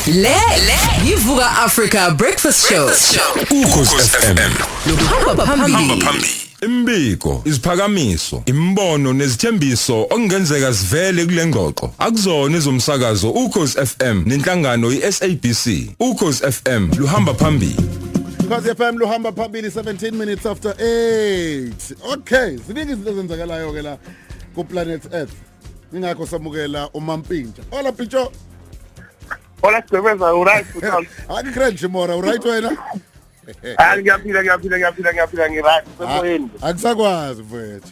Le yivuka Africa Breakfast Show. Ukhozi FM. Lokuhamba phambili. Imbiko, isiphakamiso, imbono nezithembiso okungenzeka sivele kule ngxoxo. Akuzona ezomsakazo Ukhozi FM nenhlangano iSABC. Ukhozi FM luhamba phambili. Ukhozi FM luhamba phambili 17 minutes after 8. Okay, ziningi izinto ezenzakalayo ke la ku planet Earth. Ingakho samukela uMampintsha. Hola Picho. Hola Sebenza, alright. Angikrenje mora, alright wena? Ngiyaphila ngirathi semoyeni. Akusakwazi mfethu.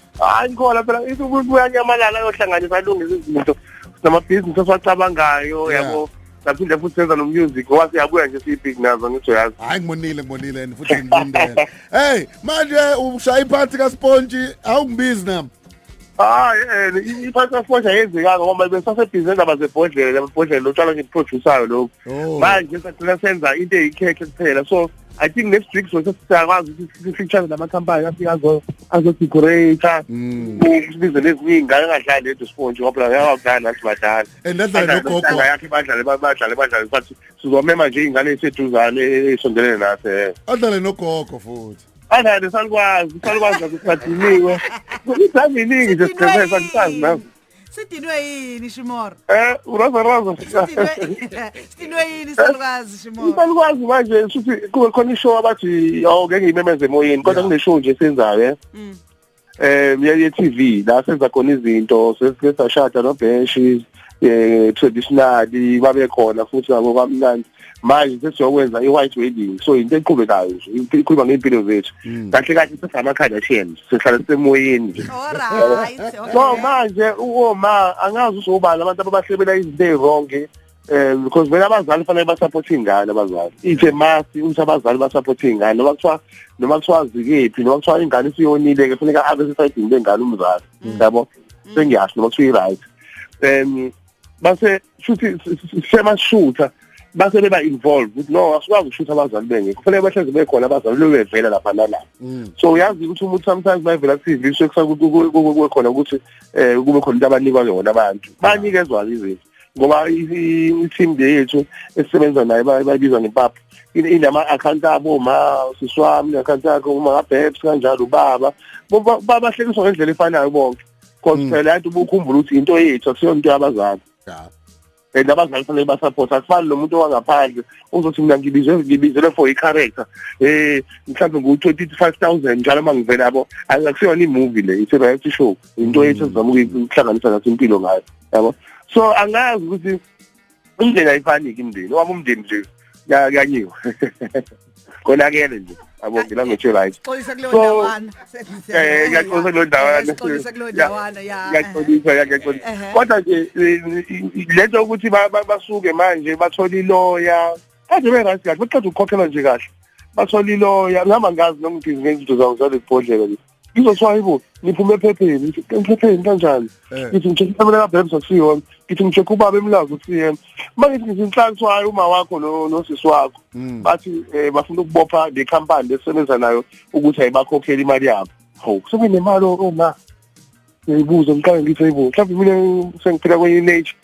Ngikhola phela umuntu uyanyamalala yohlanganisa alungisa izinto namabhizinisi esiwacabangayo yabo. Laphinda futhi senza no music wase yabuya nje siyibig nazo ngizoyazi. Hayi ngimonile and futhi ngilindele. Hey, manje ushaya iphathi kaSponge awungibizi nami. Iphathi kaSponge yenzeka ngoba besasebhizinisi ndaba zebhodlela, lebhodlela lotshalo nje producer lo. Manje sasicela senza into eyikhekhe kuphela. So I think next week so siyakwazi ukuthi feature nama company afika azo decorate ukubiza leziningi ngadlali ledo Sponge ngoba yakudala nathi badala endadla nogogo yakhe badlale but sizomema nje ingane eseduzane esondelene nathi adlale nogogo futhi adlale salukwazi ukusadiniwe kusaziningi nje siqhubeka sazi nazo Sidinwe yini Shimora? Uraza. Sidinwe yini salukwazi Shimora? Salukwazi manje futhi kube khona ishow abathi ngeke ngimemeze emoyeni kodwa kune show nje senzayo ye TV la senza khona izinto sesashada no bench traditionally babe khona futhi ngabo kamnandi manje sesiyokwenza i-white wedding so into eqhubekayo nje ikhuluma ngempilo zethu kahle sesama Kardashian sihlala semoyeni Alright. So manje uma angazi usubala abantu abahlebela izinto ezonke because vele abazali fanele basupport ingane abazali ithe masi ukuthi abazali basupport ingane noma kuthiwa zikephi noma kuthiwa ingane isiyonile ke kufanele abe sesayidini lengane umzali yabo sengiyasho noma kuthiwa right base futhi sema-shooter base beba involved ukuthi no asikwazi ukushutha abazali bengekho kufanele bahlezi bekhona abazali bevela lapha nalapha so uyazi ukuthi umuntu sometimes bayivela ku-TV kube khona ukuthi kube khona into abanikwa yona abantu banikezwa izinto ngoba i-team yethu esisebenza nayo bayibiza ngempapha inama-account abo siswami ne-account yakho Babes kanjalo ubaba bahlekiswa ngendlela efanayo bonke because phela yanto ubukhumbula ukuthi into yethu akusiyo into yabazali abazali fanele basupport akufani nomuntu wangaphandle uzothi mina ngibizele for i-character mhlawumbe ngu-25,000 njalo mangivela yabo akusiyona i-movie le it's a reality show into yethu sizama ukuhlanganisa naso impilo ngayo yabo so angazi ukuthi indlela ayifaniki imndeni wami umndeni nje yanyiwe konakele nje yabo ngila ngithi right Xolisa kulondawana ngiyaxolisa kulondawana Xolisa kulondawana ngiyaxolisa kodwa nje lento ukuthi basuke manje bathola iloya kade be-right kahle baqeda ukukhokhela nje kahle bathola iloya ngihamba ngazi noma ngibizi ngezinto zawo zale bhodlela le ngizothiwa yibo niphume ephepheni kanjani ngithi ngitshekha mina kaBabes akusiyona ngithi ngitshekha ubaba emlazi usiyena manje ngizinhlaka kuthiwa uma wakho nosisi wakho bathi bafuna ukubopha le company lesebenza nayo ukuthi ayibakhokhela imali yabo sebe nemali oma ngiyibuza ngiqale ngithi yibo mhlawumbe mina sengiphila kwenye nature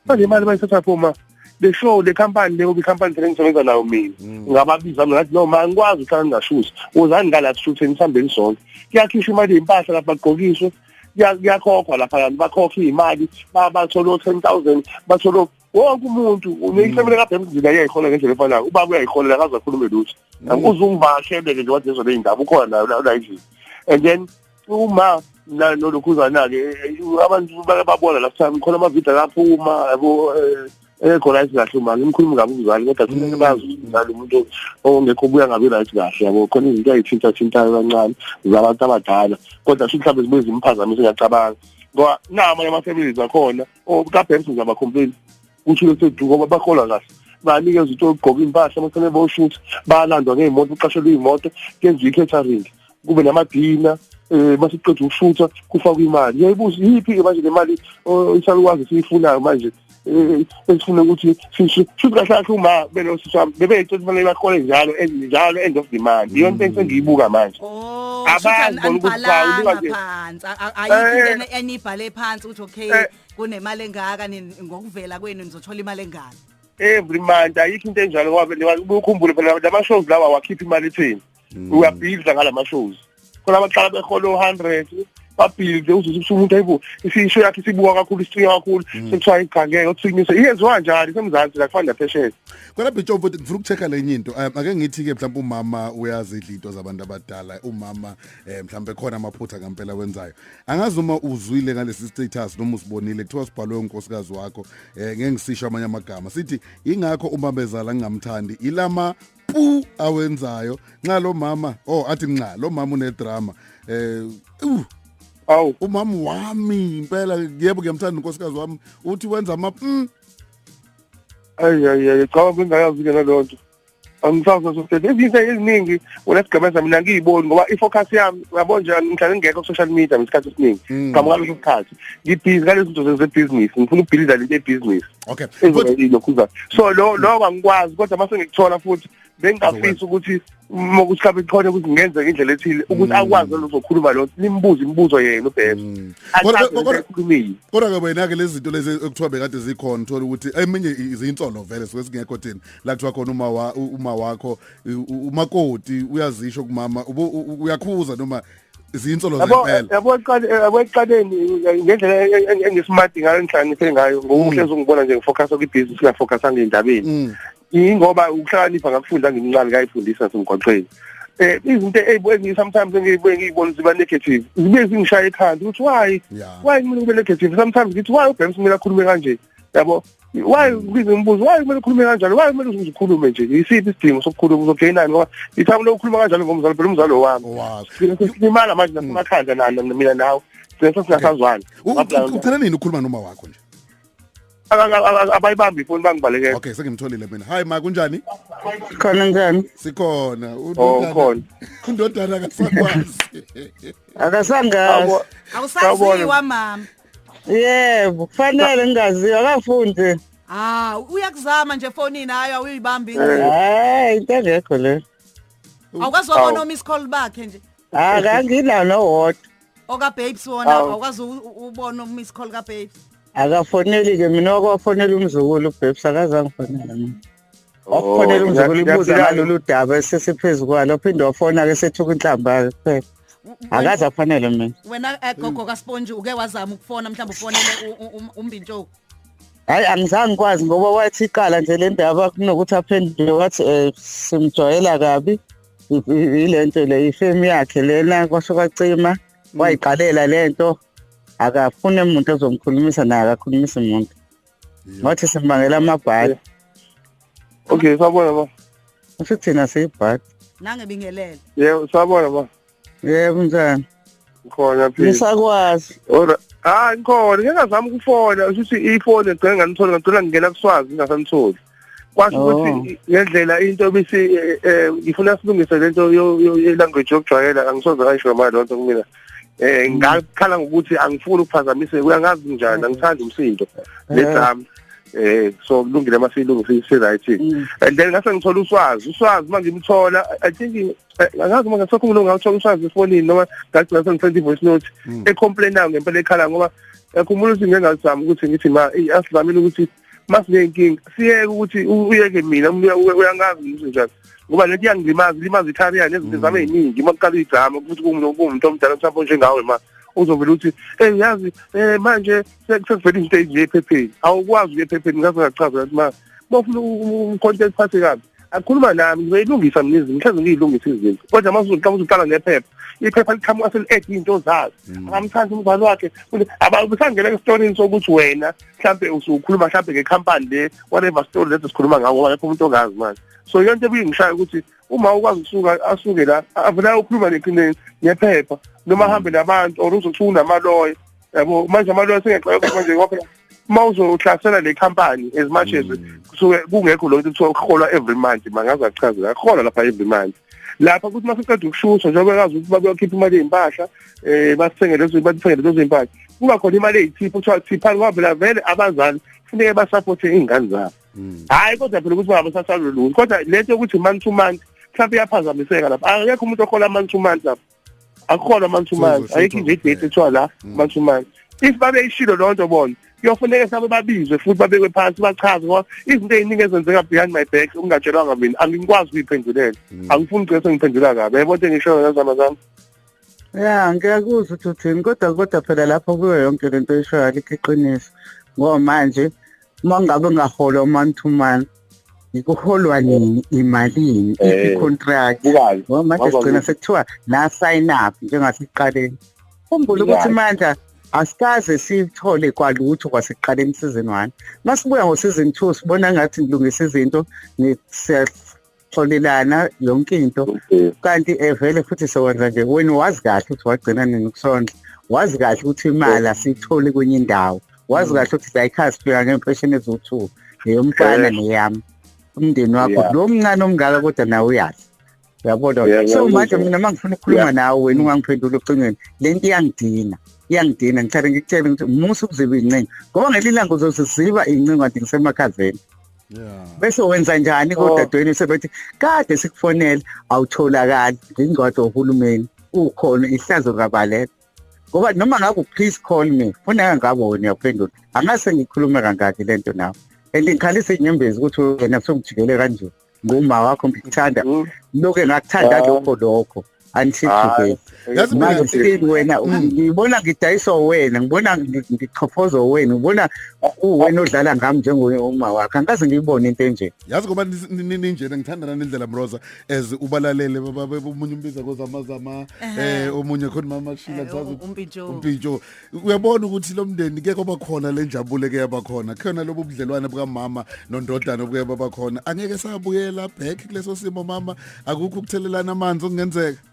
manje imali bayithatha phoma the show the company leyo company engisebenza nayo mina ngababiza mina ngathi no ma ngikwazi ukuthi ngingashuthi uzani ngala shoot nisambeni sonke kuyakhishwa imali impahla lapha bagqokiswe kuyakhokhwa lapha bakhokha imali bathola 10,000 bathola wonke umuntu uneyisemele kaBabes nje yayihola ngendlela efanayo ubaba uyayiholela akaze akhulume lutho uzungibasheleke nje wathi lezo indaba ukhona nayo la endlini and then uma nolokhuzana ke abantu babona last time khona amavideo aphuma yabo khona kahle uma ngimkhuluma ngabe umzali kodwa kufanele bazi umzali umuntu ongekho buya ngabe right kahle yabo khona izinto ayithinta-thintayo kancane zabantu abadala kodwa futhi mhlawumbe zibuye zimphazamisa ngiyacabanga ngoba namanye ama-families akhona kaBabes ngizaba complain ukuthi lethu ngoba bakhola kahle banikeza into yokugqoka impahla amafanele boshutha bayalandwa ngey'moto uqashelwe iy'moto kenziwa i-catering kube namadina masiqeda ukushutha kufakwa imali yayibuza yiphi-ke manje le mali isalukwazi siyifunayo manje esifuna ukuthi futhi kahle uma belosiswami bebeyicela fanele bakhole njalo end of the month iyo nto engiyibuka manje abazi bona ukuthi phansi ayikho enibhale phansi ukuthi okay kunemali engaka ngokuvela kwenu nizothola imali engaka every month ayikho into enjalo ngoba ukukhumbule phela lama shows lawa wakhipha imali ethini uyabhidla ngalama shows khona abaqala behola 100 babhidle uzuthi umuntu ayibu isisho yakhe sibuka kakhulu istring kakhulu sekuthiwa igangeke uthinyise iyenziwa njani semzansi la kufanda phesheya kodwa bitsho futhi ngifuna ukuchecka le into ake ngithi ke mhlawumbe umama uyazidla into zabantu abadala umama mhlawumbe khona amaphutha ngempela wenzayo angazi uma uzwile ngalesi status noma usibonile kuthiwa sibhalwe unkosikazi wakho ngeke ngisisho amanye amagama sithi ingakho uma bezala ngingamthandi ilama pu awenzayo nxa lo mama athi nxa lo mama unedrama awu umama wami impela yebo ngiyamthanda unkosikazi wami uthi wenza ama ay cha bengayazi ke nalonto angisazi sokuthi izinto eziningi unesigabeza mina ngiyiboni ngoba ifocus yami uyabona nje ngihlale ngekho ku social media ngesikhathi esiningi ngqhamuka leso sikhathi ngibhizi ngalezo zinto zebusiness ngifuna ukubuilda lento ebusiness okay lokhuza so lo angikwazi kodwa mase ngikuthola futhi bengingafisa ukuthi ukuthi kabe khona ukuthi ngenze indlela ethile ukuthi akwazi lozokhuluma lo nimbuze imibuzo yena ubhebe kodwa ke wena ke lezi zinto lezi ekuthiwa bekade zikhona uthola ukuthi eminye izinsolo vele soke singekho thina la kuthiwa khona uma wakho umakoti uyazisho kumama uyakhuza noma izinsolo zempela yabo eqaleni ngendlela engismart ngayo ngihlanganise ngayo ngokuhlezi ngibona nje ngifocus ku business ngafocus ngendabeni ingoba ukuhlakanipha ngakufunda ngimncane ngayifundisa semgwaqweni izinto sometimes ngiyibona ziba negative zibe zingishaya ekhanda ukuthi why kumele ube negative sometimes ngithi why ubhekisa kumele akhulume kanje yabo why ubiza umbuzo why kumele ukhulume kanjalo why kumele uzikhulume nje isiphi isidingo sokukhuluma uzogainani ngoba ithamo lokukhuluma kanjalo ngomzalo phela umzalo wami simala manje nasemakhanda nana mina nawe singasazwana uthanda nini ukukhuluma noma wakho nje abayibambi ifoni bangibalekela okay sengimtholile mina hi ma kunjani khona njani sikhona khona undodana akasakwazi akasangazi awusaziwa mama yebo kufanele ngingaziwa akafundi uyakuzama nje efonini hayi awuyibambi hayi into engekho le awukwazi ukubona miss call bakhe nje akangina nowodwa oka babes wona awukwazi ubona miss call ka babes akafoneli ke mina okwafonela umzukulu ubabes akazange fonela mina okufonela umzukulu ibuza ngalolu daba esesiphezulu kwalo phinde wafona ke sethuka inhlamba kuphela akaza kufanele mina wena gogo ka Sponge uke wazama ukufona mhlawumbe ufonele uMbintshoko hayi angizange kwazi ngoba wathi iqala nje le ndaba kunokuthi aphendule wathi simjoyela kabi ilento le ifemi yakhe lena kwashoka cima wayiqalela lento akafune umuntu ozomkhulumisa naye akakhulumisa umuntu wathi simbangela amabhali okay sabona ba uthi thina siyibhali nangebingelele yebo sabona ba yebo njani khona phela nisakwazi ngikhona ngingazama ukufona uthi ifoni egcenge nganithola ngicela ngingena kuswazi ngasamtholi kwasho ukuthi ngendlela into bese ngifuna silungise lento ye-language yokujwayela angisoze kayisho manje lonto kumina ngakhala ngokuthi angifuni ukuphazamise uyangazi njani angithandi umsindo ledrama so kulungile masilungise right and then ngase ngithola uswazi manje ngimthola I think angazi manje sokhuluma ngawuthola uswazi efonini noma ngathi ngisend voice note ecomplainayo ngempela ekhala ngoba yakhumbula ukuthi ngengazama ukuthi ngithi asizamile ukuthi masinenkingi siyeke ukuthi uyeke mina uyangazi njani ngoba lethi limaza icareer nezinto zami eziningi maqala idrama ukuthi kumuntu omdala mhlawumbe njengawe ma uzovela uthi yazi manje sekuvela into nje ephepheni awukwazi ephepheni ngaze ngachaza ukuthi ma bafuna content phathe kabi akhuluma nami ngiyilungisa mina izinto mhlawumbe ngiyilungisa izinto kodwa mase uqala nephepha iphepha liqhamuka seli-8 into zazo akamthandi umzali wakhe abusangena esitorini sokuthi wena mhlawumbe usukhuluma mhlawumbe ngecompany le whatever story lethi sikhuluma ngawo ngoba lapho umuntu ongazi manje so yonke ebuyingishaya ukuthi uma ukwazi ukusuka asuke la avela ukhuluma nephepha noma ahambe nabantu or uzothi unamaloya yabo manje amaloya sengexoxa manje ngoba mawuzohlasela le company as much as kusuke kungekho lokho kuthiwa uholwa every month mangaze achaze aholwa lapha every month lapha ukuthi masiqeda ukushusha njengoba kazi ukuthi bakuyokhipha imali ezimpahla basithengele lezo impahla kuba khona imali eyithipha kuthiwa thiphani ngoba vele abazali kufanele basupport izingane zabo hayi kodwa phela ukuthi bangabasasalwe lutho kodwa lento ukuthi month to month mhlawumbe iyaphazamiseka lapha akekho umuntu ohola month to month lapha akuhola month to month ayikho nje idate ethiwa la month to month if babe ishilo lonto bona kuyofuneka sabe babizwe futhi babekwe phansi bachaze ngoba izinto eziningi ezenzeka behind my back ungatshelwanga mina angikwazi ukuyiphendulela angifuni ukuthi ngiphendula kabi yebo into engisho ngazama ya ngiyakuzwa ukuthi uthini kodwa phela lapho kuyo yonke lento eshoyo iqiniso ngoba manje mangabe ngahola man to man ikuholwa nini imalini i-contract ngoba manje sigcina sekuthiwa na sign up njengasiqaleni khumbula ukuthi manje asikaze sithole kwalutho kwasekuqaleni season 1 masibuya ngo season 2 sibona ngathi ngilungisa izinto siyatholelana yonke into kanti vele futhi sewenza nje wena wazi kahle ukuthi wagcina nini kusonto wazi kahle ukuthi imali asithole kwenye indawo wazi kahle ukuthi siyayikhasi sifika ngempesheni ezo2 neyomfana neyami umndeni wakho lo mncane omngaka kodwa nawe uyazi uyabona so manje mina mangifuna ukukhuluma nawe wena ungangiphendula ucingweni lento iyangidina ngithanda ngikutshela ukuthi musu kuziba incingo ngoba ngelilanga uzosiziba incingo kanti ngisemakhazeni bese wenza njani kodadweni sebethi kade sikufonela awutholakali ngingcwadi ohulumeni ukhona ihlazo kabalela ngoba noma ngaku please call me funa ngabo wena uyaphendula angase ngikhulume kangaki lento nawe ngikhalisa inyembezi ukuthi wena sokujikele kanje nguma wakho ngikuthanda lokho ngakuthanda lokho antisipate manje wena ngibona ngidayiswa wena ngibona ngichophoza wena ngibona uwena odlala ngami njengoma wakhe angikaze ngiyibone into enje yazi ngoba ninjena ngithanda nendlela Mroza as ubalalele umunye umbiza kozamazama omunye khona mama Shila zazi umpintsho uyabona ukuthi lo mndeni ke kuba khona le njabule ke yabakhona khona lobo budlelwane buka mama nondodana obuye babakhona angeke sabuyela back kuleso simo mama akukho ukuthelelana amanzi okungenzeka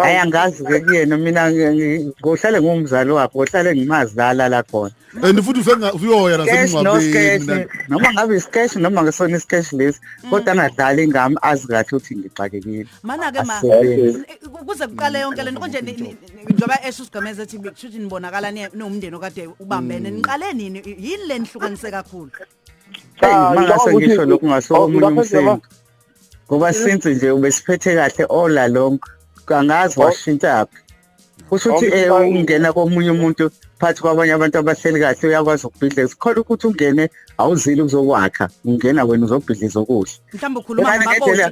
ayangazi ke kuyena mina ngohlale ngumzali wakho ngohlale ngimazala la khona and futhi uyoya nasemngcwabeni noma ngabe isketch noma ngesona isketch lesi kodwa angadlala ingami azi kahle ukuthi ngixakekile mana ke kuze kuqale yonke lento konje njoba esusigameza ethi kushuthi nibonakala nomndeni okade ubambene niqale nini yini le nihlukanise kakhulu mangase ngisho lokho ngasomunye umsebenzi ngoba since nje ubesiphethe kahle all along kangazi washintsha phi kusho ukuthi ungena komunye umuntu phathi kwabanye abantu abahleli kahle uyakwazi ukubhidla sikhona ukuthi ungene awuzili ukuzokwakha ungena wena uzobhidliza okuhle mhlawumbe ukhuluma ngamakhosi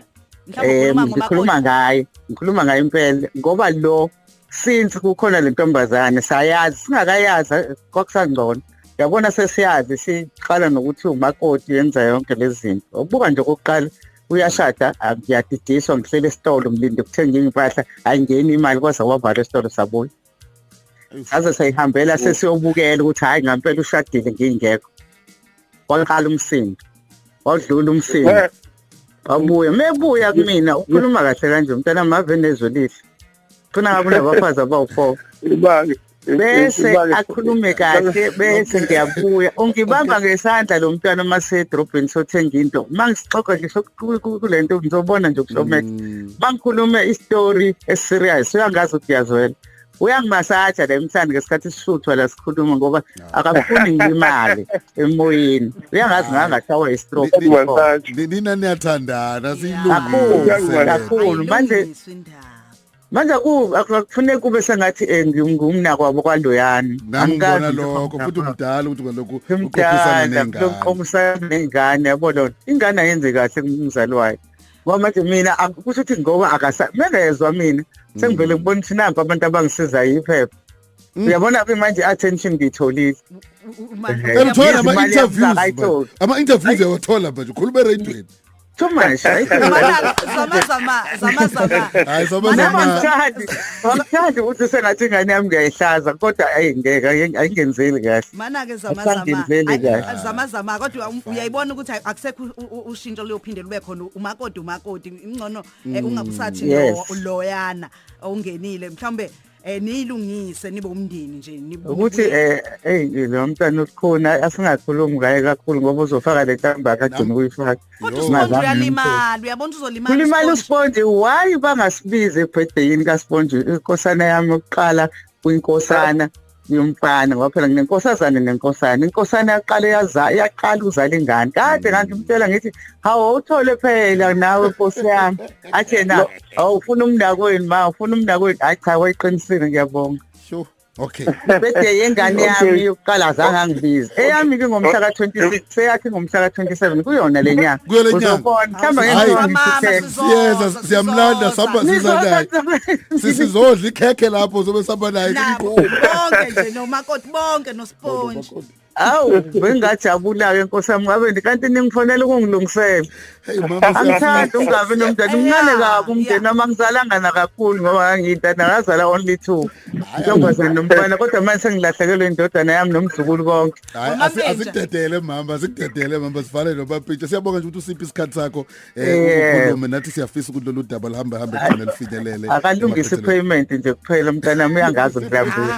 ngikhuluma ngayo impela ngoba lo since kukhona le ntombazane sayazi singakayazi kwakusangcono yabona sesiyazi siqala nokuthi umakoti yenza yonke lezi zinto ubuka nje kokuqala uyashada ngiyadidiswa ngihlele esitolo ngilinde ukuthenga impahla ayingeni imali kwaze wavala esitolo sabuya saze sayihambela sesiyobukela ukuthi hayi ngempela ushadile ngingekho waqala umsindo wadlula umsindo wabuya mebuya kumina ukhuluma kahle kanje umntana mavenezwe lihle funa ngabe nabafazi abawu4 bese akhulume kahle bese ngiyabuya ungibamba ngesandla lo mntwana masedrobheni sothenga into mangisixoxa ngisho kulento ngizobona nje ukushomexa bangikhulume istory eserious uyangazi ukuthi yazwela uyangimasaja le mthandi ngesikhathi sishuthwa la sikhuluma ngoba akafuni ngimali emoyeni uyangazi ngangashawa istroke nina niyathandana siyilungile kakhulu manje akufuneki kube sengathi ngumnako wabo kwaloyani angikona lokho futhi umdala ukuthi ngalokho uqoqisana nengane yabona ingane ayenze kahle kumzali wayo ngoba manje mina kusho ukuthi ngoba akasamenezwa mina sengivele ngibona ukuthi nampa abantu abangisiza yiphepha uyabona ke manje attention ngitholile uthola ama-interviews yawathola manje ukhuluma ereyidweni too much Ngithandi ukuthi sengathi ingane yami ngiyayihlaza kodwa ngeke ayingenzeli kahle mana-ke zama kodwa uyayibona ukuthi akusekho ushintsho luyophinde lube khona umakoti ingcono ungakusathi loyana ongenile mhlawumbe niyilungise nibe umndeni nje ukuthi lo mntana ukhona asingakhulumi ngaye kakhulu ngoba uzofaka le ntamba akagcina ukuyifaka kodwa uSponge uyalimala uyabona uzolimala ulimala uSponge why bangasibize ebirthdayini kaSponge inkosana yami yokuqala kuyinkosana yomfana ngoba phela nginenkosazana nenkosana inkosana yaqala uzala ingane kade ngangimtshela ngithi hawo uthole phela nawe Nkosi yami athi na awufuna umnakweni ufuna umnakweni hayi cha wayiqinisile ngiyabonga Okay. Birthday yengane yami yokuqala azange angibize. Eyami ke ngomhla ka26, seyakhe ngomhla ka27 kuyona lenyanga. Kuyo le nyanga. Uzobona mhlamba Hayi, ngenhlanzi. Siyeza siyamlanda samba sizanaye. Sisizodla ikhekhe lapho zobe samba naye bonke nje nomakoti bonke nosponge. Awu bengajabula ke Nkosi yami ngabe kanti ningifonela ukungilungisela. Hey mama Angithanda ungabe nomntana umncane kabi umndeni noma ngizalanga nakakhulu ngoba ngiyintana ngazala only 2. Njengoba nomfana kodwa manje sengilahlekelwe indodana yami nomzukulu konke. Asikudedele mama sifale noMampintsha siyabonga nje ukuthi usiphi isikhathi sakho ukukhuluma nathi siyafisa ukuthi lolu daba lihambe khona lifinyelele. Akalungisa payment nje kuphela umntana wami uyangazi ngidlambile.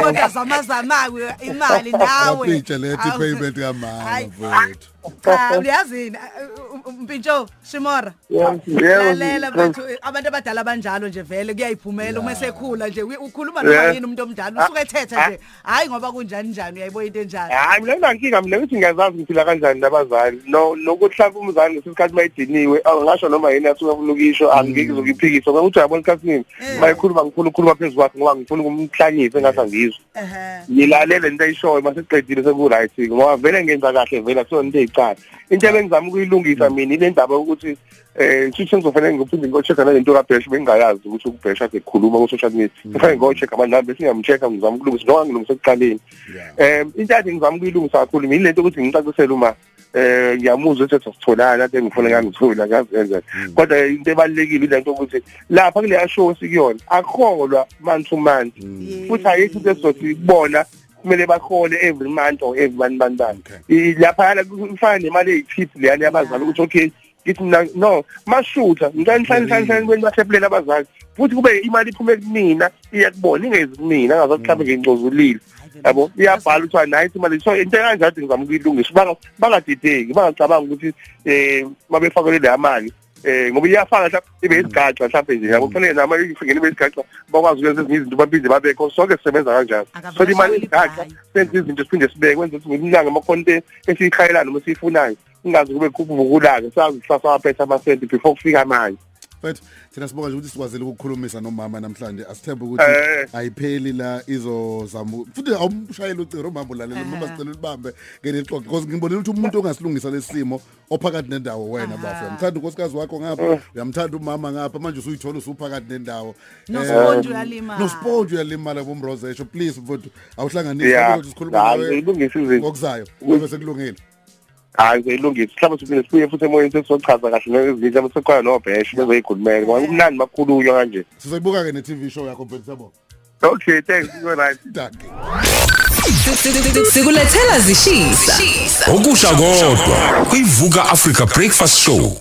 Kodwa zamazama imali nawe. Mampintsha lethi payment kamama mfowethu. Cha uyazini Mpintsho Shimora. Lalela bathu abantu abadala banjalo nje vele kuyayiphumela uma esekhula nje ukhuluma noma yini umuntu omdala usuke ethetha nje hayi ngoba kunjani njani uyayibona into enjani. Hayi mina nginkinga mina ukuthi ngiyazazi ngifila kanjani nabazali nokuthi lapho umzali ngesikhathi mayidiniwe angasho noma yini asuka ufuna ukisho angeke uzokuphikisa ngoba uthi uyabona isikhathi mayikhuluma ngikhuluma phezulu kwakhe ngoba ngifuna ukumhlanyisa engathi angizwe. Ngilalele into ayishoyo mase siqedile seku-right ngoba vele ngenza kahle vele akusona into eyicala. Into ebengizama ukuyilungisa mina ile ndaba ukuthi ngithi ngizofanele ngiphinde ngo-check-a nalento kaBhesh bengingayazi ukuthi uBhesh ade ekhuluma ku-social media. Kufanele ngo-check-a abantu nami bese ngiyamcheck-a ngizama ukulungisa njengoba ngilungisa ekuqaleni. Into ade ngizama ukuyilungisa kakhulu mina lento ukuthi ngicacisele uma ngiyamuzwa ukuthi sasitholana ade ngifuna ngangithola ngazenza. Kodwa into ebalekile ile nto ukuthi lapha kule show sikuyona akholwa month to month. Futhi ayikho into ezothi kubona kumele bakhole every month or every bani. Lapha kufana nemali eyitip leyani yabazali ukuthi okay ngithi no mashutha ngikanhlanhlanhlanhla kwenibahlephulela abazali futhi kube imali iphuma kumina iyakubona ingezi kumina angazokuhlapha ngingcozulile yabo iyabhala ukuthi nayithi imali so into kanjalo ngizama ukuyilungisa bangadideki bangacabanga ukuthi mabefakele le mali ngoba iyafaka mhlawumbe ibe isigaxa mhlawumbe nje yabo kufanele nama ifingene ibe isigaxa bakwazi ukwenza ezinye izinto baphinde babekho sonke sisebenza kanjalo so imali isigaxa senze izinto siphinde sibeke kwenza ukuthi ngimlanga amakhonto esiyikhayelana noma siyifunayo ingazi kube kuvukulaka sazi kusasa waphetha amasenti before kufika manje but thina sibonga nje ukuthi sikwazile ukukhulumisa noMama namhlanje asithembe ukuthi ayipheli la izozama futhi awumshayela ucingo uMama ulalela noma sicela ulibambe ngelixoxo because ngibonile ukuthi umuntu ongasilungisa lesimo ophakathi nendawo wena bafu uyamthanda unkosikazi wakho ngapha uyamthanda uMama ngapha manje usuyithola usuphakathi nendawo nosponge uyalimala bomrozesho please mfowethu awuhlanganise ukuthi sikhuluma nawe ngokuzayo kube sekulungile. Hayi ngiyilungisa mhlawumbe siphinde sibuye futhi emoyeni sesizochaza kahle nezinto abasekhona noBhesh bezoyikhulumela ngoba kumnandi makhulunywa kanje sizoyibuka ke ne-TV show yakho mfethu siyabona. Okay thanks you right. Sikulethela zishisa okusha kodwa kuyivuka Africa Breakfast Show.